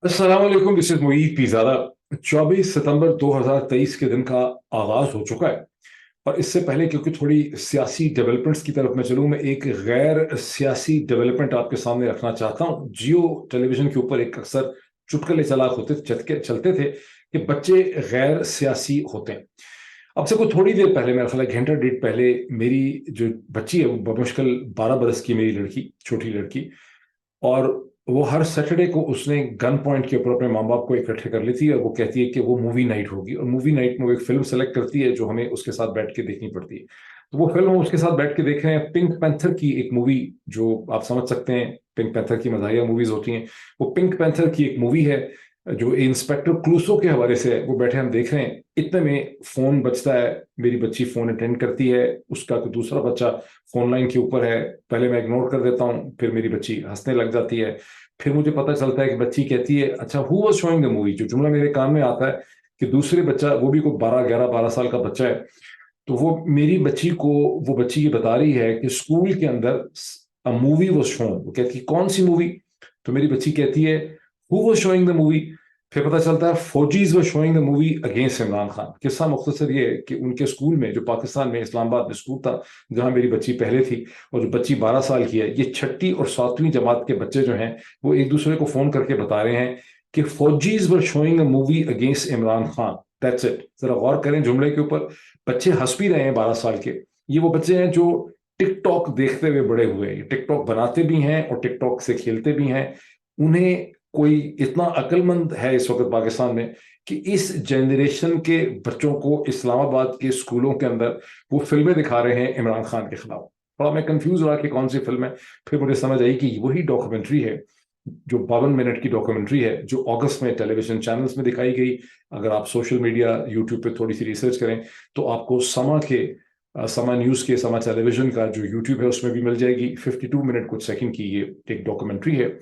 अस्सलाम वालेकुम, this is Moeed Pirzada. 24 सितंबर 2023 के दिन का आगाज हो चुका है। और इससे पहले क्योंकि थोड़ी सियासी डेवलपमेंट्स की तरफ मैं चलूँ, मैं एक गैर सियासी डेवलपमेंट आपके सामने रखना चाहता हूँ। जियो टेलीविजन के ऊपर एक अक्सर चुटकुले चलते थे कि बच्चे गैर सियासी होते हैं। अब से कोई थोड़ी देर पहले, मेरा ख्याल है घंटा डेढ़ पहले, मेरी जो बच्ची है वो बमुश्किल 12 बरस की, मेरी लड़की, छोटी लड़की, और वो हर सैटरडे को उसने गन पॉइंट के ऊपर अपने माँ बाप को इकट्ठे कर लेती है और वो कहती है कि वो मूवी नाइट होगी। और मूवी नाइट में वो एक फिल्म सेलेक्ट करती है जो हमें उसके साथ बैठ के देखनी पड़ती है। तो वो फिल्म हम उसके साथ बैठ के देख रहे हैं, पिंक पैंथर की एक मूवी, जो आप समझ सकते हैं पिंक पैंथर की मज़ाहिया मूवीज होती हैं। वो पिंक पैंथर की एक मूवी है जो इंस्पेक्टर क्लूसो के हवाले से है। वो बैठे हम देख रहे हैं, इतने में फोन बजता है, मेरी बच्ची फोन अटेंड करती है, उसका कोई दूसरा बच्चा फोन लाइन के ऊपर है। पहले मैं इग्नोर कर देता हूँ, फिर मेरी बच्ची हंसने लग जाती है। फिर मुझे पता चलता है कि बच्ची कहती है, अच्छा who was showing the movie. जो जुमला मेरे कान में आता है कि दूसरे बच्चा, वो भी कोई 12 11 12 साल का बच्चा है, तो वो मेरी बच्ची को, वो बच्ची ये बता रही है कि स्कूल के अंदर अ मूवी वाज शोन। वो कहती है कौन सी मूवी? तो मेरी बच्ची कहती है who was showing the movie. फिर पता चलता है फौजीज were showing the movie against Imran Khan. किस्सा मुख्तसर ये है कि उनके स्कूल में, जो पाकिस्तान में इस्लामाबाद में स्कूल था जहां मेरी बच्ची पहले थी, और जो बच्ची 12 साल की है, ये छठी और सातवीं जमात के बच्चे जो हैं, वो एक दूसरे को फोन करके बता रहे हैं कि फौजीज were showing a movie against Imran Khan. That's it. जरा गौर करें जुमले के ऊपर। बच्चे हंस भी रहे हैं 12 साल के। ये वो बच्चे हैं जो टिकटॉक देखते हुए बड़े हुए हैं, टिकटॉक बनाते भी हैं और टिकटॉक से खेलते भी हैं। उन्हें कोई इतना अक्लमंद है इस वक्त पाकिस्तान में कि इस जनरेशन के बच्चों को इस्लामाबाद के स्कूलों के अंदर वो फिल्में दिखा रहे हैं इमरान खान के खिलाफ। थोड़ा मैं कंफ्यूज रहा कि कौन सी फिल्म है। फिर मुझे समझ आई कि वही डॉक्यूमेंट्री है, जो 52 मिनट की डॉक्यूमेंट्री है, जो अगस्त में टेलीविजन चैनल्स में दिखाई गई। अगर आप सोशल मीडिया यूट्यूब पे थोड़ी सी रिसर्च करें तो आपको समा न्यूज़ के, समा टेलीविजन का जो यूट्यूब है उसमें भी मिल जाएगी। 52 मिनट कुछ सेकंड की ये एक डॉक्यूमेंट्री है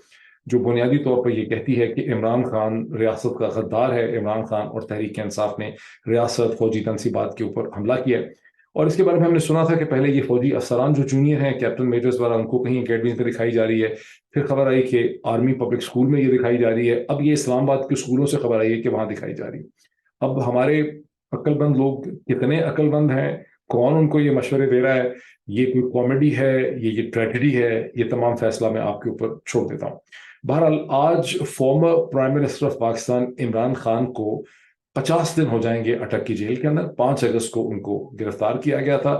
जो बुनियादी तौर पर ये कहती है कि इमरान खान रियासत का गद्दार है। इमरान खान और तहरीक इंसाफ ने रियासत, फौजी तनसीबात के ऊपर हमला किया है। और इसके बारे में हमने सुना था कि पहले ये फौजी अफसरान जो जूनियर हैं, कैप्टन मेजर्स वाला, उनको कहीं अकेडमी में दिखाई जा रही है। फिर खबर आई कि आर्मी पब्लिक स्कूल में ये दिखाई जा रही है। अब ये इस्लामाबाद के स्कूलों से खबर आई है कि वहां दिखाई जा रही है। अब हमारे अक्लमंद लोग कितने अक्लमंद हैं, कौन उनको ये मशवरे दे रहा है, ये कोई कॉमेडी है, ये ट्रेजेडी है, ये तमाम फैसला मैं आपके ऊपर छोड़ देता हूँ। बहरहाल, आज former prime minister of Pakistan Imran Khan को 50 दिन हो जाएंगे अटक की जेल के अंदर। 5 अगस्त को उनको गिरफ्तार किया गया था।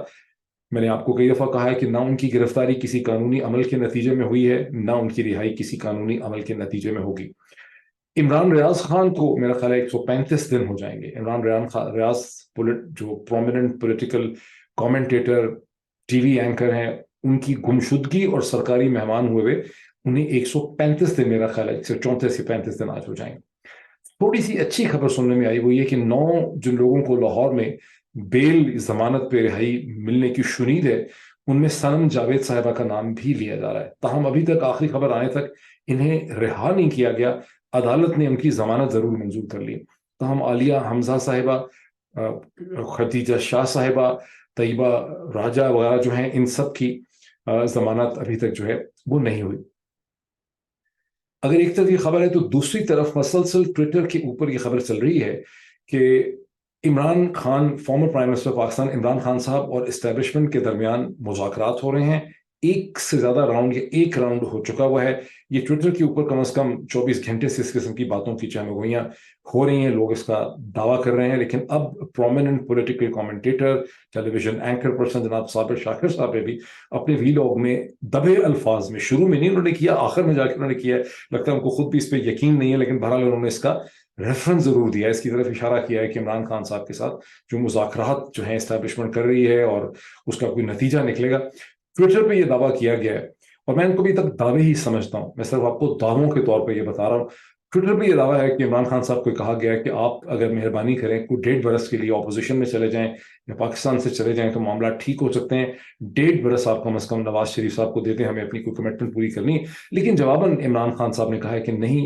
मैंने आपको कई दफा कहा है कि ना उनकी गिरफ्तारी किसी कानूनी अमल के नतीजे में हुई है, ना उनकी रिहाई किसी कानूनी अमल के नतीजे में होगी। इमरान रियाज खान को मेरा ख्याल है 135 दिन हो जाएंगे। रियाज जो prominent political commentator, TV anchor हैं, उनकी गुमशुदगी और सरकारी मेहमान हुए हुए उन्हें 135 दिन, मेरा ख्याल है 134 या 35 दिन आज हो जाएंगे। थोड़ी सी अच्छी खबर सुनने में आई, वो ये कि 9 जिन लोगों को लाहौर में बेल जमानत पे रिहाई मिलने की शुनीद है, उनमें सनम जावेद साहिबा का नाम भी लिया जा रहा है। ताहम अभी तक आखिरी खबर आने तक इन्हें रिहा नहीं किया गया। अदालत ने उनकी जमानत जरूर मंजूर कर ली। ताहम आलिया हमजा साहिबा, खदीजा शाह साहिबा, तैयबा राजा वगैरह जो हैं, इन सब की जमानत अभी तक जो है वो नहीं हुई। अगर एक तरफ ये खबर है तो दूसरी तरफ मसलसल ट्विटर के ऊपर ये खबर चल रही है कि Imran Khan, former prime minister Pakistan Imran Khan साहब और इस्टेब्लिशमेंट के दरमियान मुज़ाकरात हो रहे हैं। एक से ज्यादा राउंड, या एक राउंड हो चुका हुआ है। ये ट्विटर के ऊपर कम से कम 24 घंटे से इस किस्म की बातों की चहमगोइयां हो रही हैं, लोग इसका दावा कर रहे हैं। लेकिन अब prominent political commentator, television anchor person जनाब साबिर शाकिर साहब ने भी अपने वीलॉग में दबे अल्फाज में, शुरू में नहीं उन्होंने किया, आखिर में जाकर उन्होंने किया है, लगता है उनको खुद भी इस पर यकीन नहीं है, लेकिन बहरहाल उन्होंने इसका रेफरेंस जरूर दिया, इसकी तरफ इशारा किया है कि इमरान खान साहब के साथ जो मुज़ाकरात जो है इस्टेब्लिशमेंट कर रही है और उसका कोई नतीजा निकलेगा। ट्विटर पे ये दावा किया गया है, और मैं इनको अभी तक दावे ही समझता हूं, मैं सिर्फ आपको दावों के तौर पे ये बता रहा हूं। ट्विटर पे ये दावा है कि इमरान खान साहब को कहा गया है कि आप अगर मेहरबानी करें कोई 1.5 बरस के लिए ऑपोजिशन में चले जाएं या पाकिस्तान से चले जाएं तो मामला ठीक हो सकते हैं। 1.5 बरस आप कम से कम नवाज शरीफ साहब को दे दें, हमें अपनी कोई कमिटमेंट पूरी करनी है। लेकिन जवाबन इमरान खान साहब ने कहा है कि नहीं,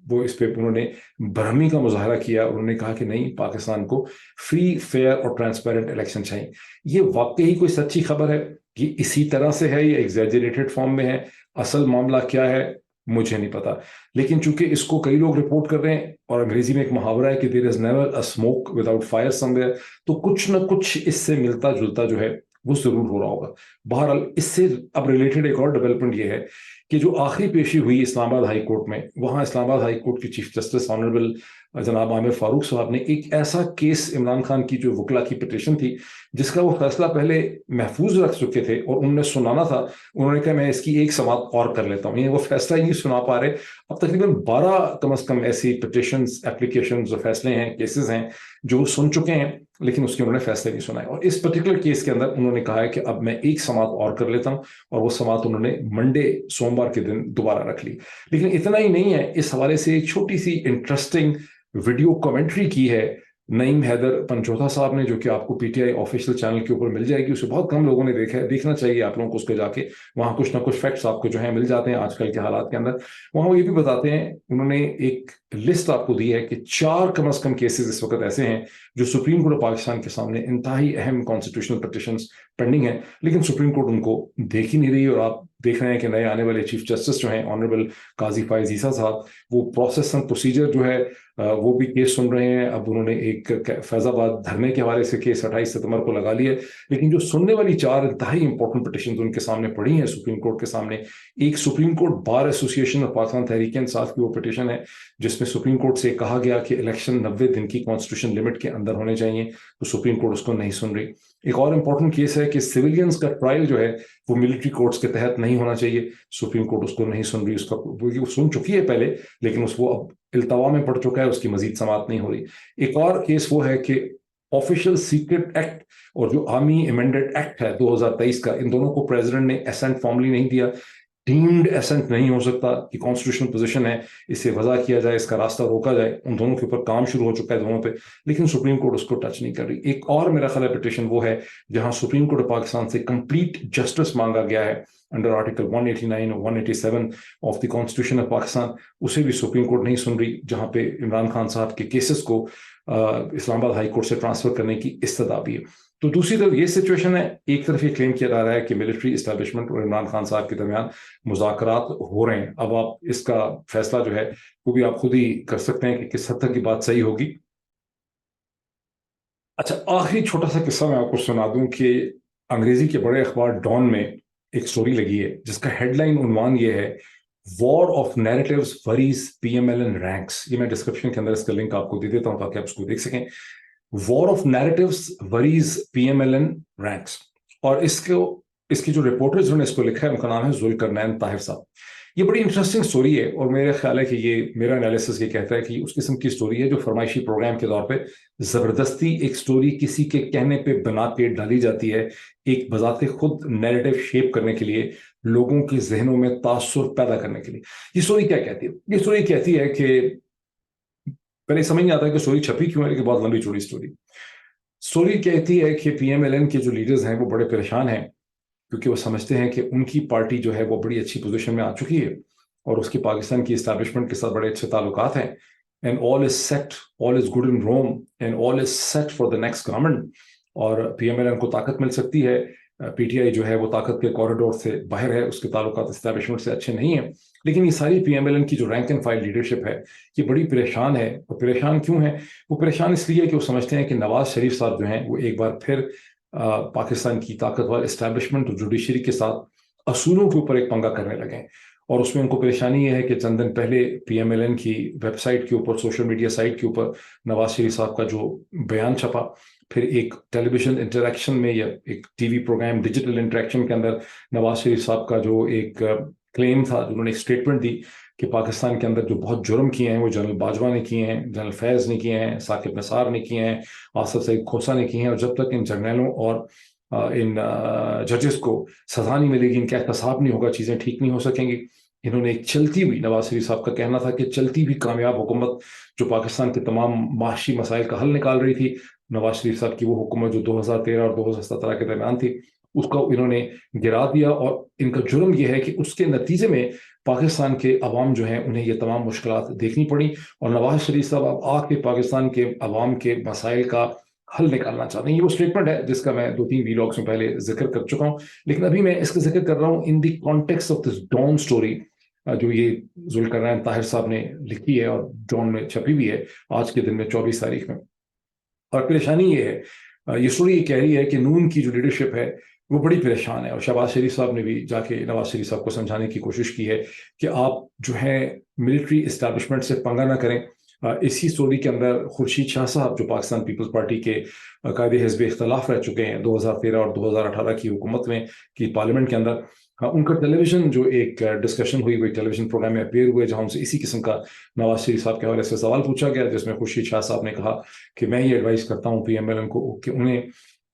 वो इस पे उन्होंने बरहमी का मुजाहरा किया। उन्होंने कहा कि नहीं, पाकिस्तान को फ्री, फेयर और ट्रांसपेरेंट इलेक्शन चाहिए। ये वाकई कोई सच्ची खबर है? ये इसी तरह से है, ये एग्जैजरेटेड फॉर्म में है? असल मामला क्या है? مجھے نہیں پتا. لیکن چونکہ اس کو کئی لوگ رپورٹ کر رہے ہیں اور انگریزی میں ایک محاورہ ہے کہ there is never a smoke without fire somewhere, تو کچھ نہ کچھ اس سے ملتا جلتا جو ہے وہ ضرور ہو رہا ہوگا. بہرحال اس سے اب ریلیٹڈ ایک اور ڈیولپمنٹ یہ ہے کہ جو آخری پیشی ہوئی اسلام آباد ہائی کورٹ میں, وہاں اسلام آباد ہائی کورٹ کے چیف جسٹس آنریبل جناب عامر فاروق صاحب نے ایک ایسا کیس عمران خان کی جو وکلا کی پٹیشن تھی جس کا وہ فیصلہ پہلے محفوظ رکھ چکے تھے اور انہوں نے سنانا تھا, انہوں نے کہا میں اس کی ایک سماعت اور کر لیتا ہوں, یعنی وہ فیصلہ ہی نہیں سنا پا رہے. اب تقریباً 12 کم از کم ایسی پٹیشنز, ایپلیکیشنز اور فیصلے ہیں, کیسز ہیں جو وہ سن چکے ہیں, لیکن اس کے انہوں نے فیصلے نہیں سنائے. اور اس پرٹیکولر کیس کے اندر انہوں نے کہا ہے کہ اب میں ایک سماعت اور کر لیتا ہوں, اور وہ سماعت انہوں نے منڈے سوموار کے دن دوبارہ رکھ لی. لیکن اتنا ہی نہیں ہے, اس حوالے سے ایک چھوٹی سی انٹرسٹنگ ویڈیو کمنٹری کی ہے نعیم حیدر پنچوتھا صاحب نے, جو کہ آپ کو P T I official channel کے اوپر مل جائے گی. اسے بہت کم لوگوں نے دیکھا ہے, دیکھنا چاہیے آپ لوگوں کو اس کو جا کے, وہاں کچھ نہ کچھ فیکٹس آپ کو جو ہیں مل جاتے ہیں آج کل کے حالات کے اندر. وہاں وہ یہ بھی بتاتے ہیں, انہوں نے ایک لسٹ آپ کو دی ہے کہ 4 کم از کم کیسز اس وقت ایسے ہیں جو سپریم کورٹ آف پاکستان کے سامنے انتہائی اہم کانسٹیٹیوشنل پٹیشنز پینڈنگ ہیں, لیکن سپریم کورٹ ان کو دیکھ ہی نہیں رہی. اور آپ دیکھ رہے ہیں کہ نئے آنے والے چیف جسٹس جو ہیں آنریبل قاضی فائز عیسیٰ صاحب, وہ پروسیس اینڈ پروسیجر جو ہے وہ بھی کیس سن رہے ہیں. اب انہوں نے ایک فیض آباد دھرنے کے حوالے سے کیس 28 ستمبر کو لگا لیا, لیکن جو سننے والی 4 انتہائی امپورٹنٹ پٹیشنز ان کے سامنے پڑی ہیں سپریم کورٹ کے سامنے, ایک سپریم کورٹ بار ایسوسی ایشن آف پاکستان تحریک انصاف کی وہ پٹیشن ہے جس میں سپریم کورٹ سے کہا گیا کہ الیکشن 90 دن کی کانسٹیٹیوشن لمٹ کے اندر ہونے چاہیے, تو سپریم کورٹ اس کو نہیں سن رہی. ایک اور امپورٹنٹ کیس ہے کہ سویلینز کا ٹرائل جو ہے وہ ملٹری کورٹس کے تحت نہیں ہونا چاہیے, سپریم کورٹ اس کو نہیں سن رہی. اس کا وہ سن چکی ہے پہلے, لیکن اس وہ اب التوا میں پڑ چکا ہے, اس کی مزید سماعت نہیں ہو رہی. ایک اور کیس وہ ہے کہ آفیشیل سیکرٹ ایکٹ اور جو آرمی ایمینڈڈ ایکٹ ہے 2023 کا, ان دونوں کو پریزیڈنٹ نے اسینٹ فارملی نہیں دیا. ڈیمڈ اسینٹ نہیں ہو سکتا کہ کانسٹیٹیوشنل پوزیشن ہے, اسے وضع کیا جائے, اس کا راستہ روکا جائے. ان دونوں کے اوپر کام شروع ہو چکا ہے دونوں پہ, لیکن سپریم کورٹ اس کو ٹچ نہیں کر رہی. ایک اور میرا خیال ہے پٹیشن وہ ہے جہاں سپریم کورٹ پاکستان سے کمپلیٹ جسٹس مانگا گیا ہے انڈر آرٹیکل 189 اور 187 of the constitution of Pakistan. اسے بھی سپریم کورٹ نہیں سن رہی, جہاں پہ عمران خان صاحب کے کیسز کو اسلام آباد ہائی کورٹ سے ٹرانسفر کرنے کی استدعا بھی ہے. تو دوسری طرف یہ سچویشن ہے, ایک طرف یہ کلیم کیا جا رہا ہے کہ ملٹری اسٹیبلشمنٹ اور عمران خان صاحب کے درمیان مذاکرات ہو رہے ہیں. اب آپ اس کا فیصلہ جو ہے وہ بھی آپ خود ہی کر سکتے ہیں کہ کس حد تک کی بات صحیح ہوگی. اچھا, آخری چھوٹا سا قصہ میں آپ کو سنا دوں کہ انگریزی کے بڑے اخبار ڈان میں ایک سٹوری لگی ہے جس کا ہیڈ لائن عنوان یہ ہے, war of narratives varies P M L N ranks. یہ میں ڈسکرپشن کے اندر اس کا لنک آپ کو دے دیتا ہوں تاکہ آپ اس کو دیکھ سکیں. War of narratives varies P M L N ranks, اور اس کی جو رپورٹر جنہوں نے اس کو لکھا ہے ان کا نام ہے ذوالقرنین طاہر صاحب. یہ بڑی انٹرسٹنگ سٹوری ہے, اور میرا خیال ہے کہ یہ میرا انالیسس یہ کہتا ہے کہ اس قسم کی سٹوری ہے جو فرمائشی پروگرام کے طور پہ زبردستی ایک سٹوری کسی کے کہنے پہ بنا کے ڈالی جاتی ہے, ایک بذات خود نیریٹو شیپ کرنے کے لیے, لوگوں کے ذہنوں میں تاثر پیدا کرنے کے لیے. یہ سٹوری کیا کہتی ہے؟ یہ سٹوری کہتی ہے کہ پہلے سمجھ نہیں آتا کہ سٹوری چھپی کیوں ہے, لیکن بہت لمبی چوڑی سٹوری کہتی ہے کہ پی ایم ایل این کے جو لیڈرز ہیں وہ بڑے پریشان ہیں, کیونکہ وہ سمجھتے ہیں کہ ان کی پارٹی جو ہے وہ بڑی اچھی پوزیشن میں آ چکی ہے اور اس کی پاکستان کی اسٹیبلشمنٹ کے ساتھ بڑے اچھے تعلقات ہیں. And all is set, all is good in room, and all is set for the next government. اور پی ایم ایل این کو طاقت مل سکتی ہے, پی ٹی آئی جو ہے وہ طاقت کے کوریڈور سے باہر ہے, اس کے تعلقات اسٹیبلشمنٹ سے اچھے نہیں ہیں. لیکن یہ ساری پی ایم ایل این کی جو رینک اینڈ فائل لیڈرشپ ہے یہ بڑی پریشان ہے. اور پریشان کیوں ہے؟ وہ پریشان اس لیے کہ وہ سمجھتے ہیں کہ نواز شریف صاحب جو ہیں وہ ایک بار پھر پاکستان کی طاقتور اسٹیبلشمنٹ اور جوڈیشری کے ساتھ اصولوں کے اوپر ایک پنگا کرنے لگے. اور اس میں ان کو پریشانی یہ ہے کہ چند دن پہلے پی ایم ایل این کی ویب سائٹ کے اوپر, سوشل میڈیا سائٹ کے اوپر نواز شریف صاحب کا جو بیان چھپا, پھر ایک ٹیلی ویژن انٹریکشن میں یا ایک T V programme digital interaction کے اندر نواز شریف صاحب کا جو ایک کلیم تھا, جنہوں نے ایک اسٹیٹمنٹ دی کہ پاکستان کے اندر جو بہت جرم کیے ہیں وہ جنرل باجوہ نے کیے ہیں, جنرل فیض نے کیے ہیں, ثاقب نثار نے کیے ہیں, آصف سعید کھوسہ نے کیے ہیں, اور جب تک ان جرنیلوں اور ان ججز کو سزا نہیں ملے گی, ان کا احتساب نہیں ہوگا, چیزیں ٹھیک نہیں ہو سکیں گی. انہوں نے ایک چلتی ہوئی, نواز شریف صاحب کا کہنا تھا کہ چلتی ہوئی کامیاب حکومت جو پاکستان کے تمام معاشی مسائل کا حل نکال رہی تھی, نواز شریف صاحب کی وہ حکومت جو 2013 اور 2017 کے درمیان تھی, اس کو انہوں نے گرا دیا. اور ان کا جرم یہ ہے کہ اس کے نتیجے میں پاکستان کے عوام جو ہیں انہیں یہ تمام مشکلات دیکھنی پڑی. اور نواز شریف صاحب اب آ کے پاکستان کے عوام کے مسائل کا حل نکالنا چاہتے ہیں. یہ وہ اسٹیٹمنٹ ہے جس کا میں 2-3 ویلاگس میں پہلے ذکر کر چکا ہوں, لیکن ابھی میں اس کا ذکر کر رہا ہوں in the context of this Dawn story, जो ये जुल्करनैन ताहिर साहब ने लिखी है और जॉन में छपी भी है आज के दिन में 24 तारीख में। और परेशानी ये है, ये स्टोरी ये कह रही है कि नून की जो लीडरशिप है वो बड़ी परेशान है, और शहबाज शरीफ साहब ने भी जाके नवाज शरीफ साहब को समझाने की कोशिश की है कि आप जो है मिलिट्री इस्टेब्लिशमेंट से पंगा ना करें। इसी स्टोरी के अंदर खुर्शीद शाह साहब, जो पाकिस्तान पीपल्स पार्टी के कायदे हिज़्ब इख्तलाफ रह चुके हैं 2013 और 2018 की हुकूमत में की पार्लियामेंट के अंदर, उनका टेलीविजन जो एक डिस्कशन हुई, वो टेलीविजन प्रोग्राम में अपीयर हुए जहां उनसे इसी किस्म का नवाज शरीफ साहब के हवाले से सवाल पूछा गया, जिसमें खुर्शीद शाह साहब ने कहा कि मैं ये एडवाइस करता हूँ PMLN को कि उन्हें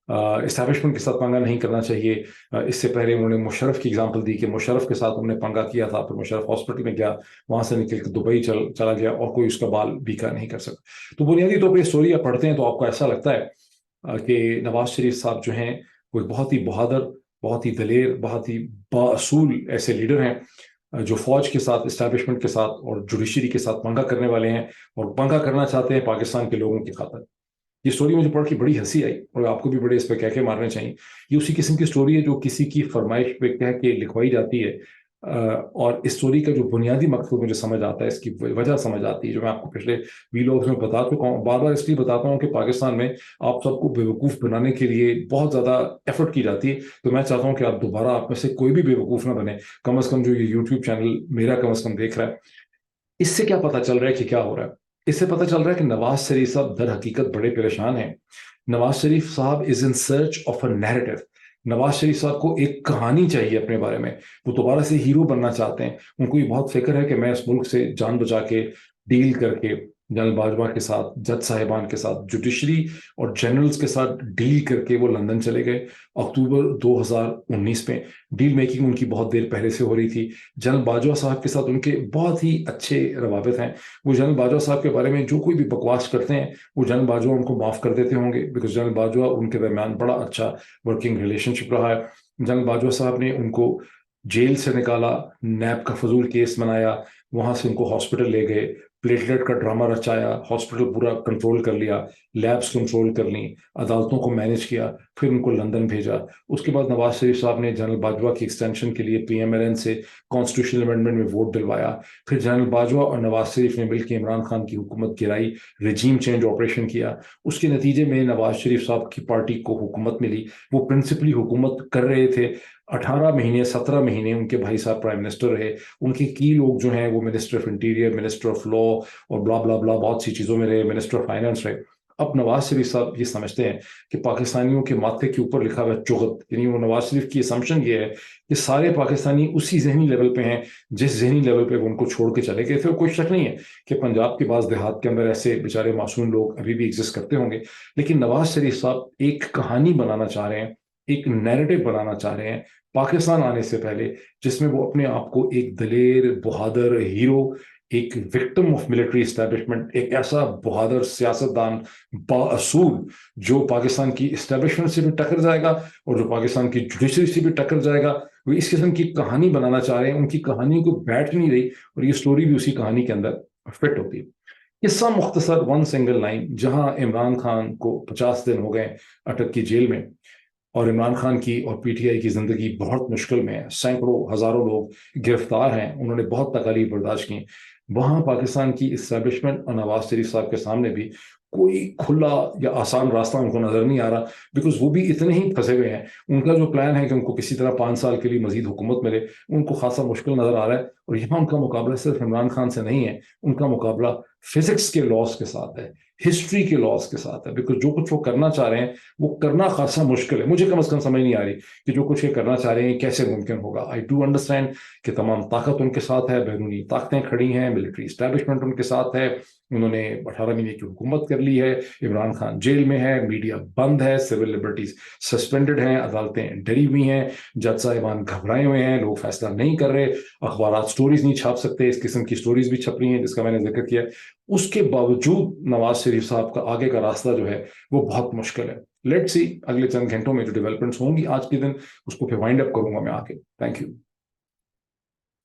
इस्टेब्लिशमेंट के साथ पंगा नहीं करना चाहिए। इससे पहले उन्होंने मुशर्रफ की एग्जांपल दी कि मुशर्रफ के साथ उन्होंने पंगा किया था, फिर मुशर्रफ हॉस्पिटल में गया, वहां से निकल कर दुबई चला गया और कोई उसका बाल बीका नहीं कर सका। तो बुनियादी तौर पर स्टोरी आप पढ़ते हैं तो आपको ऐसा लगता है कि नवाज शरीफ साहब जो हैं वो बहुत ही बहादुर, बहुत ही दलेर, बहुत ही बाअसूल ऐसे लीडर हैं जो फौज के साथ, इस्टेब्लिशमेंट के साथ और जुडिशरी के साथ पंगा करने वाले हैं और पंगा करना चाहते हैं पाकिस्तान के लोगों की खातिर। ये स्टोरी मुझे पढ़ के बड़ी हंसी आई और आपको भी बड़े इस पर कह के मारने चाहिए। ये उसी किस्म की स्टोरी है जो किसी की फरमाइश पे कह के लिखवाई जाती है, और इस स्टोरी का जो बुनियादी मकसद मुझे समझ आता है, इसकी वजह समझ आती है, जो मैं आपको पिछले वीलॉग्स में बता चुका हूँ। बार बार इसलिए बताता हूँ कि पाकिस्तान में आप सबको बेवकूफ़ बनाने के लिए बहुत ज़्यादा एफर्ट की जाती है। तो मैं चाहता हूँ कि आप दोबारा, आप में से कोई भी बेवकूफ़ ना बने, कम अज़ कम जो ये यूट्यूब चैनल मेरा कम अज़ कम देख रहा है। इससे क्या पता चल रहा है कि क्या हो रहा है? इससे पता चल रहा है कि नवाज शरीफ साहब दर हकीकत बड़े परेशान हैं। Nawaz Sharif sahab is in search of a narrative. Nawaz Sharif sahab को एक कहानी चाहिए अपने बारे में, वो दोबारा से हीरो बनना चाहते हैं। उनको ये बहुत फिक्र है कि मैं इस मुल्क से जान बचा के, डील करके, जनरल बाजवा के साथ, जज साहिबान के साथ, जुडिशरी और जनरल्स के साथ डील करके वो लंदन चले गए अक्टूबर 2019 में। डील मेकिंग उनकी बहुत देर पहले से हो रही थी। जनरल बाजवा साहब के साथ उनके बहुत ही अच्छे रवाबित हैं। वो जनरल बाजवा साहब के बारे में जो कोई भी बकवास करते हैं वो जनरल बाजवा उनको माफ़ कर देते होंगे, बिकॉज जनरल बाजवा उनके दरमियान बड़ा अच्छा वर्किंग रिलेशनशिप रहा है। जनरल बाजवा साहब ने उनको जेल से निकाला, नैब का फजूल केस बनाया, वहां से उनको हॉस्पिटल ले गए, प्लेटलेट का ड्रामा रचाया, हॉस्पिटल पूरा कंट्रोल कर लिया, लैब्स कंट्रोल कर ली, अदालतों को मैनेज किया, फिर उनको लंदन भेजा। उसके बाद नवाज शरीफ साहब ने जनरल बाजवा की एक्सटेंशन के लिए PMLN से कॉन्स्टिट्यूशनल अमेंडमेंट में वोट दिलवाया। फिर जनरल बाजवा और नवाज शरीफ ने मिलकर इमरान खान की हुकूमत गिराई, रिजीम चेंज ऑपरेशन किया। उसके नतीजे में नवाज शरीफ साहब की पार्टी को हुकूमत मिली। वो प्रिंसिपली हुकूमत कर रहे थे 18 महीने, 17 महीने उनके भाई साहब प्राइम मिनिस्टर रहे। उनके की लोग जो हैं वो minister of interior, minister of law और ब्ला ब्ला ब्ला बहुत सी चीज़ों में रहे, मिनिस्टर ऑफ फाइनेंस रहे। अब नवाज शरीफ साहब ये समझते हैं कि पाकिस्तानियों के माथे के ऊपर लिखा हुआ चुगत, यानी वो नवाज शरीफ की असम्पशन ये है कि सारे पाकिस्तानी उसी जहनी लेवल पे हैं जिस जहनी लेवल पे वो उनको छोड़ के चले गए थे। और कोई शक नहीं है कि पंजाब के पास देहात के अंदर ऐसे बेचारे मासूम लोग अभी भी एग्जिस्ट करते होंगे, लेकिन नवाज शरीफ साहब एक कहानी बनाना चाह रहे हैं, एक नैरेटिव बनाना चाह रहे हैं पाकिस्तान आने से पहले, जिसमें वो अपने आप को एक दलेर, बहादुर हीरो, एक विक्टिम ऑफ मिलिट्री इस्टेब्लिशमेंट, एक ऐसा बहादुर सियासतदान बाअसूल जो पाकिस्तान की इस्टेब्लिशमेंट से भी टक्कर जाएगा और जो पाकिस्तान की जुडिशरी से भी टक्कर जाएगा, वो इस किस्म की कहानी बनाना चाह रहे हैं। उनकी कहानी को बैठ नहीं रही और ये स्टोरी भी उसी कहानी के अंदर फिट होती है। किस्सा मुख्तसर, वन सिंगल लाइन, जहां इमरान खान को 50 दिन हो गए अटक की जेल में और इमरान खान की और PTI की जिंदगी बहुत मुश्किल में है, सैकड़ों हजारों लोग गिरफ्तार हैं, उन्होंने बहुत तकलीफ बर्दाश्त की, वहां पाकिस्तान की इस्टेब्लिशमेंट और नवाज शरीफ साहब के सामने भी कोई खुला या आसान रास्ता उनको नजर नहीं आ रहा, बिकॉज वो भी इतने ही फंसे हुए हैं। उनका जो प्लान है कि उनको किसी तरह 5 साल के लिए मजीद हुकूमत मिले, उनको खासा मुश्किल नजर आ रहा है। और यहाँ उनका मुकाबला सिर्फ इमरान खान से नहीं है, उनका मुकाबला फिजिक्स के लॉस के साथ है, हिस्ट्री के लॉस के साथ है, बिकॉज जो कुछ वो करना चाह रहे हैं वो करना खासा मुश्किल है। मुझे कम अज कम समझ नहीं आ रही कि जो कुछ ये करना चाह रहे हैं कैसे मुमकिन होगा। आई डू अंडरस्टैंड कि तमाम ताकत उनके साथ है, बैरूनी ताकतें खड़ी हैं, मिलिट्री इस्टेब्लिशमेंट उनके साथ है, उन्होंने 18 महीने की हुकूमत कर ली है, इमरान खान जेल में है, मीडिया बंद है, सिविल लिबर्टीज सस्पेंडेड हैं, अदालतें डरी हुई हैं, जज साहिबान घबराए हुए हैं, लोग फैसला नहीं कर रहे, अखबार स्टोरीज नहीं छाप सकते, इस किस्म की स्टोरीज भी छप रही हैं जिसका मैंने जिक्र किया। उसके बावजूद नवाज शरीफ साहब का आगे का रास्ता जो है वो बहुत मुश्किल है। लेट्स सी अगले चंद घंटों में जो डेवलपमेंट्स होंगी आज के दिन, उसको फिर वाइंड अप करूंगा मैं आके। Thank you.